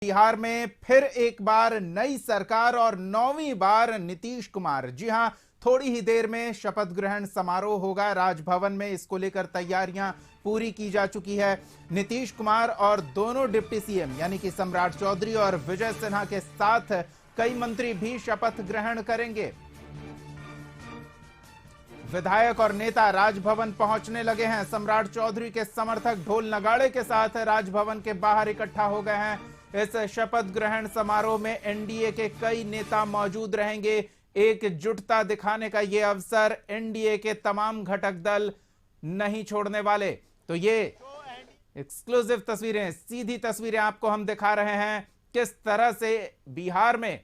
बिहार में फिर एक बार नई सरकार और 9वीं बार नीतीश कुमार। जी हां, थोड़ी ही देर में शपथ ग्रहण समारोह होगा राजभवन में। इसको लेकर तैयारियां पूरी की जा चुकी है। नीतीश कुमार और दोनों डिप्टी सीएम यानी कि सम्राट चौधरी और विजय सिन्हा के साथ कई मंत्री भी शपथ ग्रहण करेंगे। विधायक और नेता राजभवन पहुंचने लगे हैं। सम्राट चौधरी के समर्थक ढोल नगाड़े के साथ राजभवन के बाहर इकट्ठा हो गए हैं। इस शपथ ग्रहण समारोह में एनडीए के कई नेता मौजूद रहेंगे। एकजुटता दिखाने का यह अवसर एनडीए के तमाम घटक दल नहीं छोड़ने वाले। तो ये एक्सक्लूसिव तस्वीरें, सीधी तस्वीरें आपको हम दिखा रहे हैं किस तरह से बिहार में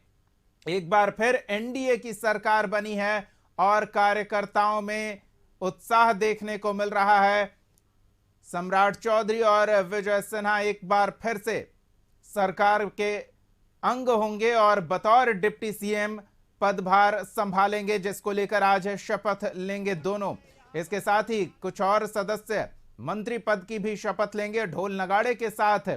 एक बार फिर एनडीए की सरकार बनी है और कार्यकर्ताओं में उत्साह देखने को मिल रहा है। सम्राट चौधरी और विजय सिन्हा एक बार फिर से सरकार के अंग होंगे और बतौर डिप्टी सीएम पदभार संभालेंगे, जिसको लेकर आज शपथ लेंगे दोनों। इसके साथ ही कुछ और सदस्य मंत्री पद की भी शपथ लेंगे। ढोल नगाड़े के साथ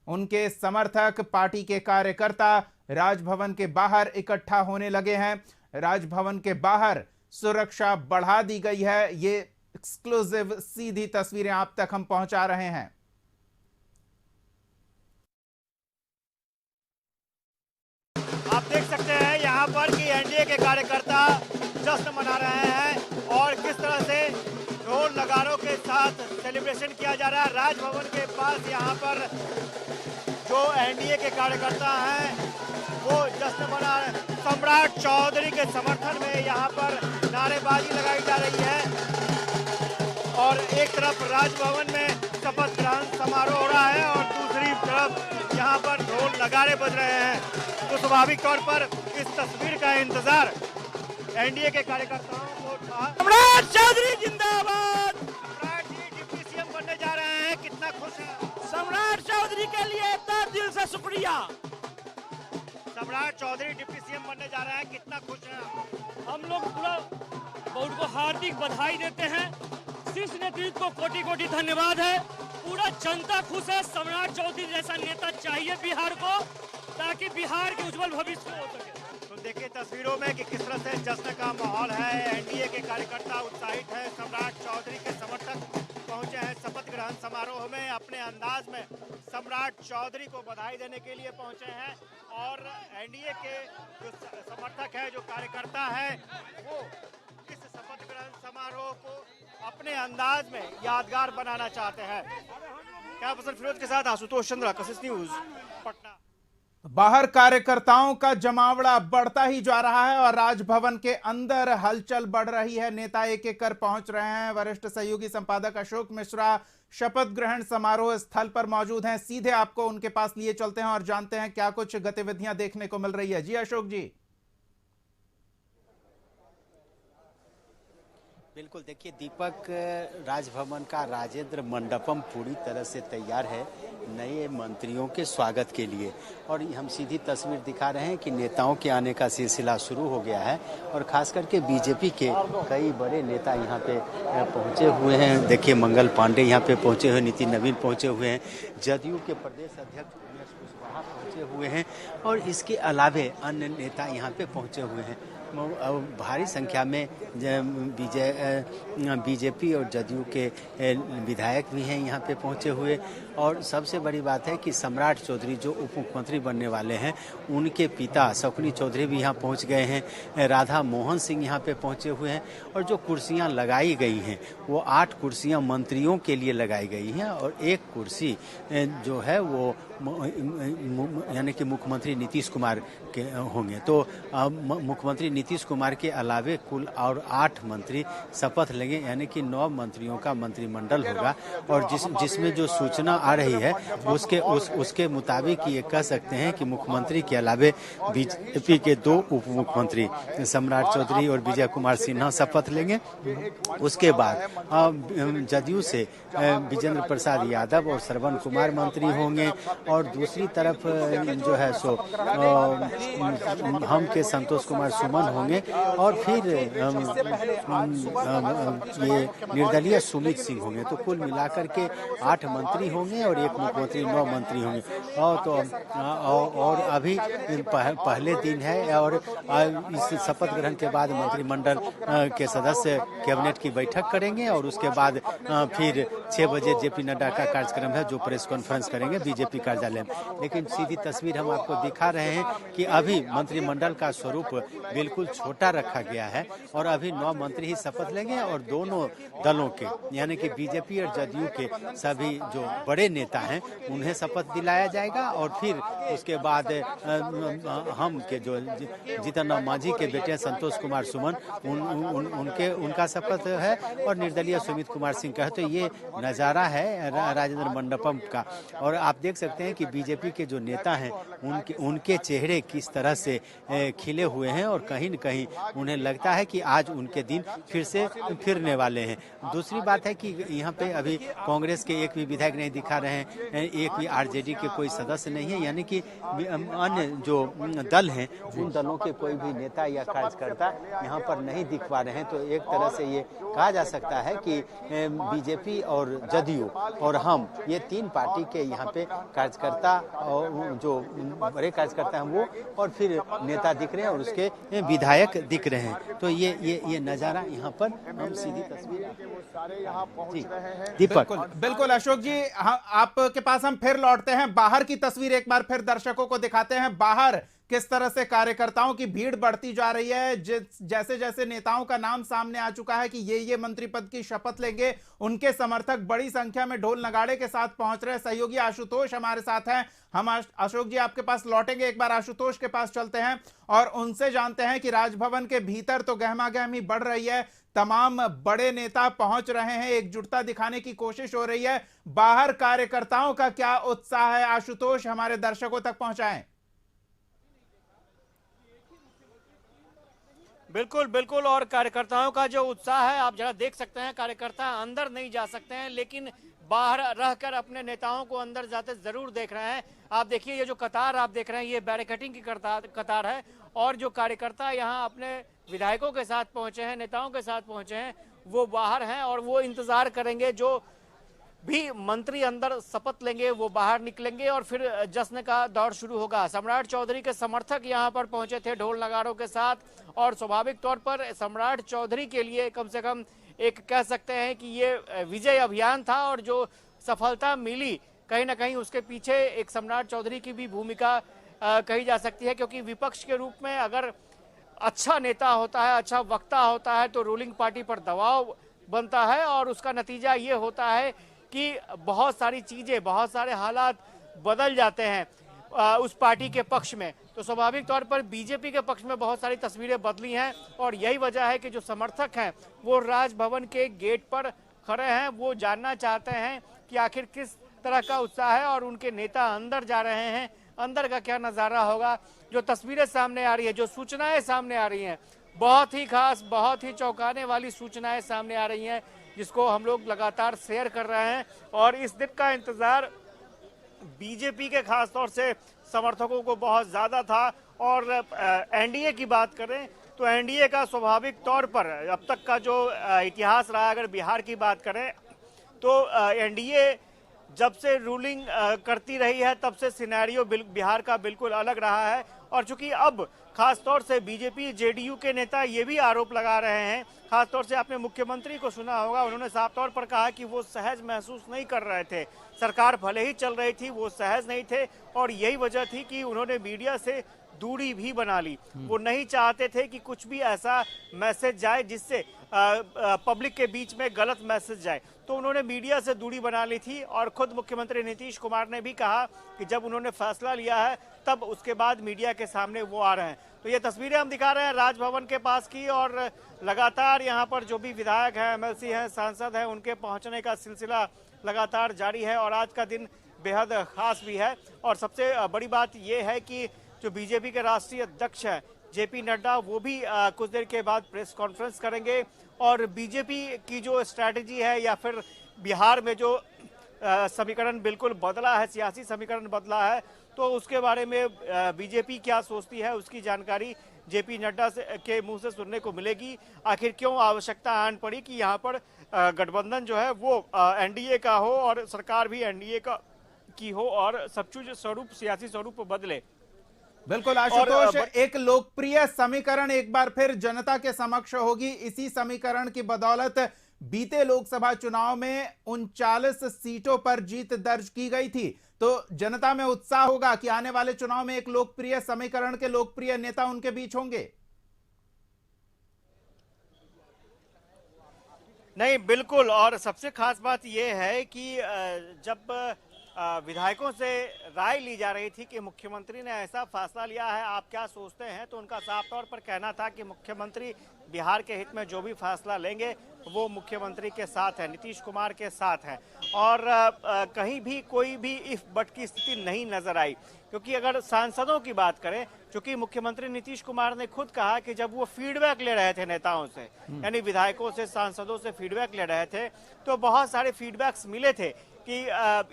उनके समर्थक, पार्टी के कार्यकर्ता राजभवन के बाहर इकट्ठा होने लगे हैं। राजभवन के बाहर सुरक्षा बढ़ा दी गई है। ये एक्सक्लूसिव सीधी तस्वीरें आप तक हम पहुंचा रहे हैं। आप देख सकते हैं यहाँ पर कि एनडीए के कार्यकर्ता जश्न मना रहे हैं और किस तरह से ढोल नगाड़ों के साथ सेलिब्रेशन किया जा रहा है। राजभवन के पास यहाँ पर जो एनडीए के कार्यकर्ता हैं वो जश्न मना रहे हैं। सम्राट चौधरी के समर्थन में यहाँ पर नारेबाजी लगाई जा रही है और एक तरफ राजभवन में शपथ ग्रहण समारोह हो रहा है और दूसरी तरफ यहाँ पर ढोल नगाड़े बज रहे हैं। तो स्वाभाविक तौर पर इस तस्वीर का इंतजार एनडीए के कार्यकर्ताओं को था। सम्राट चौधरी जिंदाबाद। सम्राट जी डिप्टी सीएम बनने जा रहे हैं, कितना खुश है? सम्राट चौधरी के लिए इतना दिल से शुक्रिया। सम्राट चौधरी डिप्टी सीएम बनने जा रहे हैं, कितना खुश है? हम लोग पूरा बोर्ड को हार्दिक बधाई देते हैं। शीर्ष नेतृत्व को कोटि कोटि धन्यवाद है। पूरा जनता खुश है। सम्राट चौधरी जैसा नेता चाहिए बिहार को, ताकि बिहार के उज्जवल भविष्य हो सके। तो देखिए तस्वीरों में कि किस तरह से जश्न का माहौल है। एनडीए के कार्यकर्ता उत्साहित हैं। सम्राट चौधरी के समर्थक पहुंचे हैं शपथ ग्रहण समारोह में। अपने अंदाज में सम्राट चौधरी को बधाई देने के लिए पहुंचे हैं और एनडीए के जो समर्थक है, जो कार्यकर्ता है, वो इस शपथ ग्रहण समारोह को अपने अंदाज में यादगार बनाना चाहते हैं। क्या पसंद फिरोज के साथ आशुतोष चंद्रा, कशिश न्यूज, पटना। बाहर कार्यकर्ताओं का जमावड़ा बढ़ता ही जा रहा है और राजभवन के अंदर हलचल बढ़ रही है। नेता एक एक कर पहुंच रहे हैं। वरिष्ठ सहयोगी संपादक अशोक मिश्रा शपथ ग्रहण समारोह स्थल पर मौजूद हैं। सीधे आपको उनके पास लिए चलते हैं और जानते हैं क्या कुछ गतिविधियां देखने को मिल रही है। जी अशोक जी। बिल्कुल, देखिए दीपक, राजभवन का राजेंद्र मंडपम पूरी तरह से तैयार है नए मंत्रियों के स्वागत के लिए। और हम सीधी तस्वीर दिखा रहे हैं कि नेताओं के आने का सिलसिला शुरू हो गया है और खास करके बीजेपी के कई बड़े नेता यहाँ पे पहुँचे हुए हैं। देखिए मंगल पांडे यहाँ पे पहुँचे हुए, नितिन नवीन पहुँचे हुए हैं, जदयू के प्रदेश अध्यक्ष उमेश कुशवाहा पहुँचे हुए हैं और इसके अलावे अन्य नेता यहाँ पे पहुँचे हुए हैं। भारी संख्या में बीजेपी और जदयू के विधायक भी हैं यहाँ पे पहुँचे हुए। और सबसे बड़ी बात है कि सम्राट चौधरी जो उप मुख्यमंत्री बनने वाले हैं, उनके पिता शकुनी चौधरी भी यहाँ पहुँच गए हैं। राधा मोहन सिंह यहाँ पे पहुँचे हुए हैं और जो कुर्सियाँ लगाई गई हैं वो 8 कुर्सियाँ मंत्रियों के लिए लगाई गई हैं और 1 कुर्सी जो है वो यानी कि मुख्यमंत्री नीतीश कुमार के होंगे। तो मुख्यमंत्री नीतीश कुमार के अलावे कुल और 8 मंत्री शपथ लेंगे, यानी कि 9 मंत्रियों का मंत्रिमंडल होगा। और जिसमें जो सूचना आ रही है उसके मुताबिक ये कह सकते हैं कि मुख्यमंत्री के अलावे बीजेपी के 2 उप मुख्यमंत्री सम्राट चौधरी और विजय कुमार सिन्हा शपथ लेंगे। उसके बाद जदयू से विजेंद्र प्रसाद यादव और श्रवण कुमार मंत्री होंगे और दूसरी तरफ जो है सो हम के संतोष कुमार सुमन होंगे और फिर ये निर्दलीय सुमित सिंह होंगे। तो कुल मिलाकर के 8 मंत्री होंगे और 1 मुख्यमंत्री, 9 मंत्री होंगे। और अभी पहले दिन है और इस शपथ ग्रहण के बाद मंत्रिमंडल के सदस्य कैबिनेट की बैठक करेंगे और उसके बाद फिर 6 बजे जेपी नड्डा का कार्यक्रम है जो प्रेस कॉन्फ्रेंस करेंगे बीजेपी कार्यालय में। लेकिन सीधी तस्वीर हम आपको दिखा रहे हैं कि अभी मंत्रिमंडल का स्वरूप बिल्कुल छोटा रखा गया है और अभी 9 मंत्री ही शपथ लेंगे और दोनों दलों के यानी कि बीजेपी और जदयू के सभी जो बड़े नेता हैं उन्हें शपथ दिलाया जाएगा और फिर उसके बाद हम के जो जीतन राम मांझी के बेटे संतोष कुमार सुमन उनका शपथ है और निर्दलीय सुमित कुमार सिंह का है। तो ये नज़ारा है राजेंद्र मंडपम का और आप देख सकते हैं कि बीजेपी के जो नेता हैं उनके चेहरे किस तरह से खिले हुए हैं और कहीं न कहीं उन्हें लगता है कि आज उनके दिन फिर से फिरने वाले हैं। दूसरी बात है कि यहाँ पे अभी कांग्रेस के एक भी विधायक नहीं दिखा रहे हैं, एक भी आरजेडी के कोई सदस्य नहीं है, यानी कि अन्य जो दल हैं उन दलों के कोई भी नेता या कार्यकर्ता यहाँ पर नहीं दिख पा रहे हैं। तो एक तरह से ये कहा जा सकता है कि बीजेपी और जदयू और हम ये 3 पार्टी के यहाँ पे कार्यकर्ता और जो बड़े कार्यकर्ता हैं वो और फिर नेता दिख रहे हैं और उसके विधायक दिख रहे हैं। तो ये नज़ारा यहाँ पर हम सीधी तस्वीर दीपक। बिल्कुल अशोक जी, आपके पास हम फिर लौटते हैं। बाहर की तस्वीर एक बार फिर दर्शकों को दिखाते हैं। बाहर किस तरह से कार्यकर्ताओं की भीड़ बढ़ती जा रही है। जैसे जैसे नेताओं का नाम सामने आ चुका है कि ये मंत्री पद की शपथ लेंगे, उनके समर्थक बड़ी संख्या में ढोल नगाड़े के साथ पहुंच रहे हैं। सहयोगी आशुतोष हमारे साथ हैं। हम अशोक जी आपके पास लौटेंगे, एक बार आशुतोष के पास चलते हैं और उनसे जानते हैं कि राजभवन के भीतर तो गहमागहमी बढ़ रही है, तमाम बड़े नेता पहुंच रहे हैं, एकजुटता दिखाने की कोशिश हो रही है। बाहर कार्यकर्ताओं का क्या उत्साह है आशुतोष, हमारे दर्शकों तक पहुंचाएं। बिल्कुल बिल्कुल, और कार्यकर्ताओं का जो उत्साह है आप जरा देख सकते हैं। कार्यकर्ता अंदर नहीं जा सकते हैं लेकिन बाहर रहकर अपने नेताओं को अंदर जाते जरूर देख रहे हैं। आप देखिए ये जो कतार आप देख रहे हैं ये बैरिकेडिंग की कतार है और जो कार्यकर्ता यहाँ अपने विधायकों के साथ पहुंचे हैं, नेताओं के साथ पहुंचे हैं, वो बाहर हैं और वो इंतजार करेंगे। जो भी मंत्री अंदर शपथ लेंगे वो बाहर निकलेंगे और फिर जश्न का दौर शुरू होगा। सम्राट चौधरी के समर्थक यहाँ पर पहुंचे थे ढोल नगाड़ों के साथ और स्वाभाविक तौर पर सम्राट चौधरी के लिए कम से कम एक कह सकते हैं कि ये विजय अभियान था और जो सफलता मिली कहीं ना कहीं उसके पीछे एक सम्राट चौधरी की भी भूमिका कही जा सकती है, क्योंकि विपक्ष के रूप में अगर अच्छा नेता होता है, अच्छा वक्ता होता है तो रूलिंग पार्टी पर दबाव बनता है और उसका नतीजा ये होता है कि बहुत सारी चीजें, बहुत सारे हालात बदल जाते हैं उस पार्टी के पक्ष में। तो स्वाभाविक तौर पर बीजेपी के पक्ष में बहुत सारी तस्वीरें बदली हैं और यही वजह है कि जो समर्थक हैं वो राजभवन के गेट पर खड़े हैं। वो जानना चाहते हैं कि आखिर किस तरह का उत्साह है और उनके नेता अंदर जा रहे हैं, अंदर का क्या नज़ारा होगा। जो तस्वीरें सामने आ रही है, जो सूचनाएं सामने आ रही हैं, बहुत ही खास, बहुत ही चौंकाने वाली सूचनाएं सामने आ रही हैं जिसको हम लोग लगातार शेयर कर रहे हैं। और इस दिन का इंतजार बीजेपी के खास तौर से समर्थकों को बहुत ज्यादा था। और एनडीए की बात करें तो एनडीए का स्वाभाविक तौर पर अब तक का जो इतिहास रहा, अगर बिहार की बात करें तो एनडीए जब से रूलिंग करती रही है तब से सिनेरियो बिहार का बिल्कुल अलग रहा है। और चूंकि अब खास तौर से बीजेपी जेडीयू के नेता ये भी आरोप लगा रहे हैं, खास तौर से आपने मुख्यमंत्री को सुना होगा, उन्होंने साफ तौर पर कहा कि वो सहज महसूस नहीं कर रहे थे, सरकार भले ही चल रही थी वो सहज नहीं थे और यही वजह थी कि उन्होंने मीडिया से दूरी भी बना ली। वो नहीं चाहते थे कि कुछ भी ऐसा मैसेज जाए जिससे पब्लिक के बीच में गलत मैसेज जाए, तो उन्होंने मीडिया से दूरी बना ली थी। और खुद मुख्यमंत्री नीतीश कुमार ने भी कहा कि जब उन्होंने फैसला लिया है तब उसके बाद मीडिया के सामने वो आ रहे हैं। तो ये तस्वीरें हम दिखा रहे हैं राजभवन के पास की और लगातार यहाँ पर जो भी विधायक हैं, एमएलसी हैं, सांसद हैं, उनके पहुँचने का सिलसिला लगातार जारी है और आज का दिन बेहद खास भी है। और सबसे बड़ी बात यह है कि जो बीजेपी के राष्ट्रीय अध्यक्ष हैं जेपी नड्डा, वो भी कुछ देर के बाद प्रेस कॉन्फ्रेंस करेंगे और बीजेपी की जो स्ट्रैटेजी है या फिर बिहार में जो समीकरण बिल्कुल बदला है, सियासी समीकरण बदला है। तो उसके बारे में बीजेपी क्या सोचती है, उसकी जानकारी जेपी नड्डा के मुंह से सुनने को मिलेगी। आखिर क्यों आवश्यकता आन पड़ी कि यहाँ पर गठबंधन जो है वो एनडीए का हो और सरकार भी एनडीए का की हो और सब कुछ स्वरूप, सियासी स्वरूप बदले। बिल्कुल आशुतोष, एक लोकप्रिय समीकरण एक बार फिर जनता के समक्ष होगी। इसी समीकरण की बदौलत बीते लोकसभा चुनाव में 39 सीटों पर जीत दर्ज की गई थी। तो जनता में उत्साह होगा कि आने वाले चुनाव में एक लोकप्रिय समीकरण के लोकप्रिय नेता उनके बीच होंगे। नहीं, बिल्कुल। और सबसे खास बात यह है कि जब विधायकों से राय ली जा रही थी कि मुख्यमंत्री ने ऐसा फैसला लिया है, आप क्या सोचते हैं, तो उनका साफ तौर पर कहना था कि मुख्यमंत्री बिहार के हित में जो भी फैसला लेंगे वो मुख्यमंत्री के साथ है, नीतीश कुमार के साथ है। और कहीं भी कोई भी इफ बट की स्थिति नहीं नजर आई। क्योंकि अगर सांसदों की बात करें, क्योंकि मुख्यमंत्री नीतीश कुमार ने खुद कहा कि जब वो फीडबैक ले रहे थे नेताओं से, यानी विधायकों से, सांसदों से फीडबैक ले रहे थे, तो बहुत सारे फीडबैक्स मिले थे कि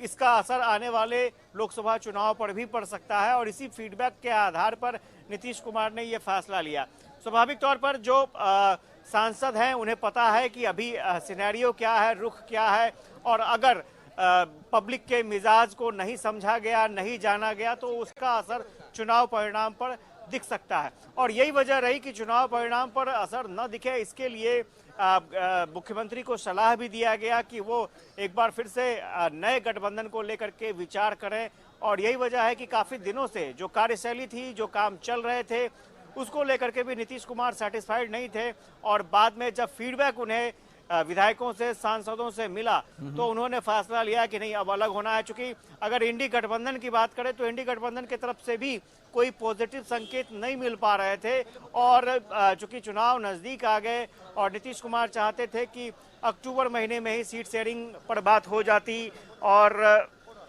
इसका असर आने वाले लोकसभा चुनाव पर भी पड़ सकता है। और इसी फीडबैक के आधार पर नीतीश कुमार ने यह फैसला लिया। स्वाभाविक तौर पर जो सांसद हैं उन्हें पता है कि अभी सिनेरियो क्या है, रुख क्या है, और अगर पब्लिक के मिजाज को नहीं समझा गया, नहीं जाना गया, तो उसका असर चुनाव परिणाम पर दिख सकता है। और यही वजह रही कि चुनाव परिणाम पर असर न दिखे, इसके लिए मुख्यमंत्री को सलाह भी दिया गया कि वो एक बार फिर से नए गठबंधन को लेकर के विचार करें। और यही वजह है कि काफी दिनों से जो कार्यशैली थी, जो काम चल रहे थे, उसको लेकर के भी नीतीश कुमार सेटिस्फाइड नहीं थे। और बाद में जब फीडबैक उन्हें विधायकों से, सांसदों से मिला, तो उन्होंने फैसला लिया कि नहीं, अब अलग होना है। चूंकि अगर इंडी गठबंधन की बात करें तो इंडी गठबंधन की तरफ से भी कोई पॉजिटिव संकेत नहीं मिल पा रहे थे। और चूंकि चुनाव नजदीक आ गए और नीतीश कुमार चाहते थे कि अक्टूबर महीने में ही सीट शेयरिंग पर बात हो जाती, और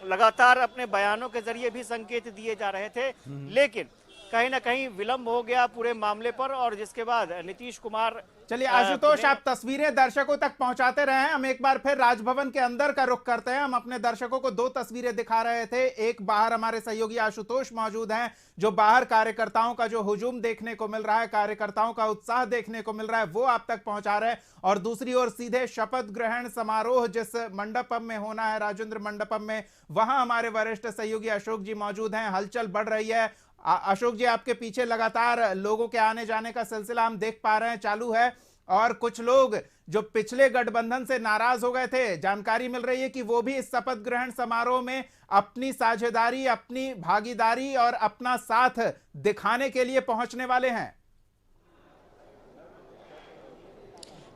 लगातार अपने बयानों के जरिए भी संकेत दिए जा रहे थे, लेकिन कहीं ना कहीं विलंब हो गया पूरे मामले पर। और जिसके बाद नीतीश कुमार, चलिए आशुतोष, आप तस्वीरें दर्शकों तक पहुंचाते रहे। हम एक बार फिर राजभवन के अंदर का रुख करते हैं। हम अपने दर्शकों को 2 तस्वीरें दिखा रहे थे। एक बाहर हमारे सहयोगी आशुतोष मौजूद हैं, जो बाहर कार्यकर्ताओं का जो हुजूम देखने को मिल रहा है, कार्यकर्ताओं का उत्साह देखने को मिल रहा है, वो आप तक पहुंचा रहे हैं। और दूसरी ओर सीधे शपथ ग्रहण समारोह जिस मंडपम में होना है, राजेंद्र मंडपम में, वहां हमारे वरिष्ठ सहयोगी अशोक जी मौजूद हैं। हलचल बढ़ रही है। अशोक जी, आपके पीछे लगातार लोगों के आने जाने का सिलसिला हम देख पा रहे हैं चालू है। और कुछ लोग जो पिछले गठबंधन से नाराज हो गए थे, जानकारी मिल रही है कि वो भी इस शपथ ग्रहण समारोह में अपनी साझेदारी, अपनी भागीदारी और अपना साथ दिखाने के लिए पहुंचने वाले हैं।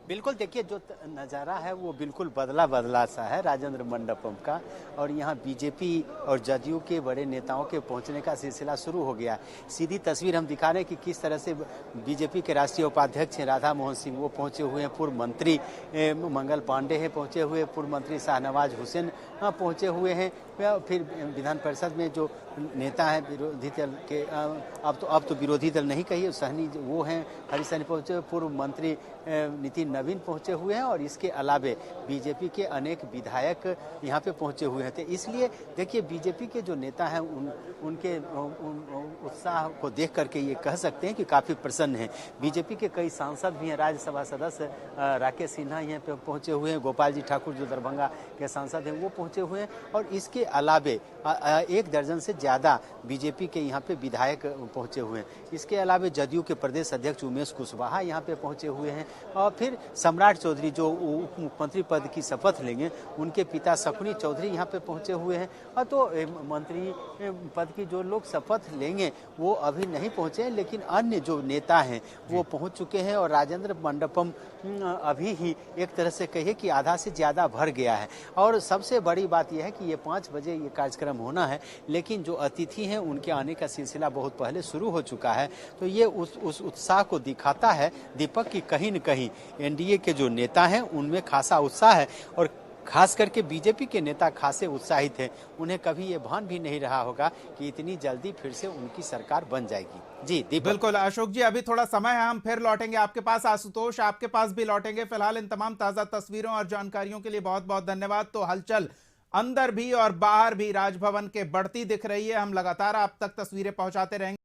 बिल्कुल, देखिए जो नज़ारा है वो बिल्कुल बदला सा है राजेंद्र मंडपम का। और यहाँ बीजेपी और जदयू के बड़े नेताओं के पहुँचने का सिलसिला शुरू हो गया। सीधी तस्वीर हम दिखा रहे हैं कि किस तरह से बीजेपी के राष्ट्रीय उपाध्यक्ष हैं राधा मोहन सिंह, वो पहुँचे हुए हैं। पूर्व मंत्री मंगल पांडे हैं पहुँचे हुए, पूर्व मंत्री शाहनवाज हुसैन पहुँचे हुए हैं। फिर विधान परिषद में जो नेता हैं विरोधी दल के, अब तो विरोधी दल नहीं कहिए, सहनी वो हैं, हरीश सहनी पहुँचे हुए, पूर्व मंत्री नितिन नवीन पहुंचे हुए हैं। और इसके अलावे बीजेपी के अनेक विधायक यहाँ पे पहुंचे हुए हैं। तो इसलिए देखिए बीजेपी के जो नेता हैं उनके उत्साह को देख करके ये कह सकते हैं कि काफ़ी प्रसन्न हैं। बीजेपी के कई सांसद भी हैं, राज्यसभा सदस्य राकेश सिन्हा यहाँ पे पहुंचे हुए हैं, गोपाल जी ठाकुर जो दरभंगा के सांसद हैं वो पहुंचे हुए हैं। और इसके अलावे 1 दर्जन से ज़्यादा बीजेपी के यहाँ पे विधायक पहुंचे हुए हैं। इसके अलावे जदयू के प्रदेश अध्यक्ष उमेश कुशवाहा यहाँ पे पहुंचे हुए हैं। और फिर सम्राट चौधरी जो उप मुख्यमंत्री पद की शपथ लेंगे, उनके पिता शकुनी चौधरी यहाँ पे पहुंचे हुए हैं। और तो मंत्री पद की जो लोग शपथ लेंगे वो अभी नहीं पहुंचे हैं, लेकिन अन्य जो नेता हैं वो पहुंच चुके हैं। और राजेंद्र मंडपम अभी ही एक तरह से कहिए कि आधा से ज़्यादा भर गया है। और सबसे बड़ी बात यह है कि ये 5 बजे ये कार्यक्रम होना है, लेकिन जो अतिथि हैं उनके आने का सिलसिला बहुत पहले शुरू हो चुका है। तो ये उस उत्साह को दिखाता है दीपक की कहीं न कहीं एनडीए के जो नेता हैं उनमें खासा उत्साह है। और खास करके बीजेपी के नेता खासे उत्साहित हैं। उन्हें कभी ये भान भी नहीं रहा होगा कि इतनी जल्दी फिर से उनकी सरकार बन जाएगी। जी दीपक। बिल्कुल अशोक जी, अभी थोड़ा समय है, हम फिर लौटेंगे आपके पास। आशुतोष, आपके पास भी लौटेंगे। फिलहाल इन तमाम ताजा तस्वीरों और जानकारियों के लिए बहुत बहुत धन्यवाद। तो हलचल अंदर भी और बाहर भी राजभवन के बढ़ती दिख रही है। हम लगातार आप तक तस्वीरें पहुंचाते रहेंगे।